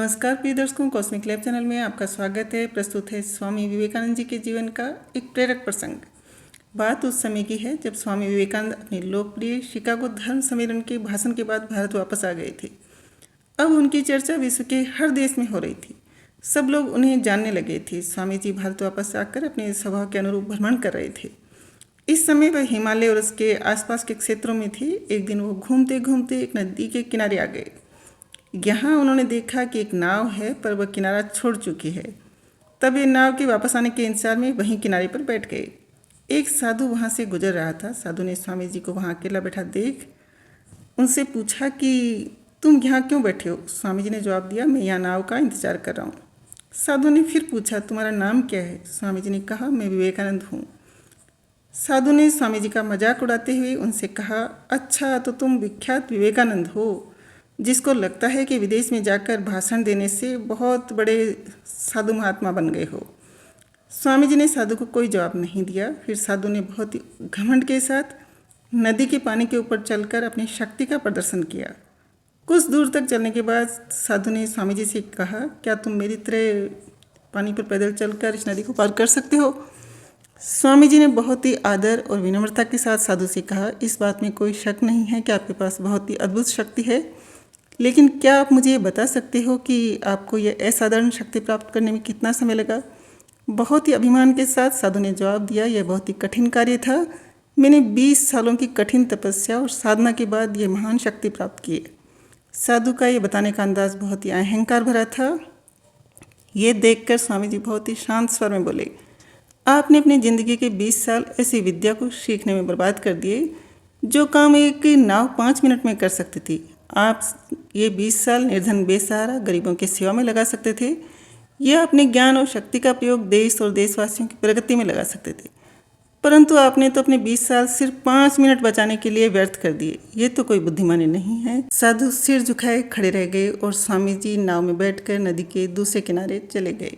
नमस्कार प्रिय दर्शकों, कॉस्मिक लैब चैनल में आपका स्वागत है। प्रस्तुत है स्वामी विवेकानंद जी के जीवन का एक प्रेरक प्रसंग। बात उस समय की है जब स्वामी विवेकानंद अपने लोकप्रिय शिकागो धर्म सम्मेलन के भाषण के बाद भारत वापस आ गए थे। अब उनकी चर्चा विश्व के हर देश में हो रही थी। सब लोग उन्हें जानने लगे थे। स्वामी जी भारत वापस आकर अपने स्वभाव के अनुरूप भ्रमण कर रहे थे। इस समय वह हिमालय और उसके आसपास के क्षेत्रों में थे। एक दिन वो घूमते घूमते एक नदी के किनारे आ गए। यहाँ उन्होंने देखा कि एक नाव है, पर वह किनारा छोड़ चुकी है। तब ये नाव के वापस आने के इंतजार में वहीं किनारे पर बैठ गए। एक साधु वहाँ से गुजर रहा था। साधु ने स्वामी जी को वहाँ अकेला बैठा देख उनसे पूछा कि तुम यहाँ क्यों बैठे हो। स्वामी जी ने जवाब दिया, मैं यहाँ नाव का इंतजार कर रहा हूँ। साधु ने फिर पूछा, तुम्हारा नाम क्या है। स्वामी जी ने कहा, मैं विवेकानंद हूँ। साधु ने स्वामी जी का मजाक उड़ाते हुए उनसे कहा, अच्छा तो तुम विख्यात विवेकानंद हो, जिसको लगता है कि विदेश में जाकर भाषण देने से बहुत बड़े साधु महात्मा बन गए हो। स्वामी जी ने साधु को कोई जवाब नहीं दिया। फिर साधु ने बहुत ही घमंड के साथ नदी के पानी के ऊपर चलकर अपनी शक्ति का प्रदर्शन किया। कुछ दूर तक चलने के बाद साधु ने स्वामी जी से कहा, क्या तुम मेरी तरह पानी पर पैदल चलकर इस नदी को पार कर सकते हो। स्वामी जी ने बहुत ही आदर और विनम्रता के साथ साधु से कहा, इस बात में कोई शक नहीं है कि आपके पास बहुत ही अद्भुत शक्ति है, लेकिन क्या आप मुझे बता सकते हो कि आपको यह असाधारण शक्ति प्राप्त करने में कितना समय लगा। बहुत ही अभिमान के साथ साधु ने जवाब दिया, यह बहुत ही कठिन कार्य था। मैंने 20 सालों की कठिन तपस्या और साधना के बाद यह महान शक्ति प्राप्त की है। साधु का ये बताने का अंदाज बहुत ही अहंकार भरा था। ये देखकर स्वामी जी बहुत ही शांत स्वर में बोले, आपने अपनी ज़िंदगी के 20 साल ऐसी विद्या को सीखने में बर्बाद कर दिए जो काम एक नाव 5 मिनट में कर सकती थी। आप ये 20 साल निर्धन बेसहारा गरीबों की सेवा में लगा सकते थे। यह अपने ज्ञान और शक्ति का प्रयोग देश और देशवासियों की प्रगति में लगा सकते थे, परंतु आपने तो अपने 20 साल सिर्फ 5 मिनट बचाने के लिए व्यर्थ कर दिए। ये तो कोई बुद्धिमानी नहीं है। साधु सिर झुकाए खड़े रह गए और स्वामी जी नाव में बैठकर नदी के दूसरे किनारे चले गए।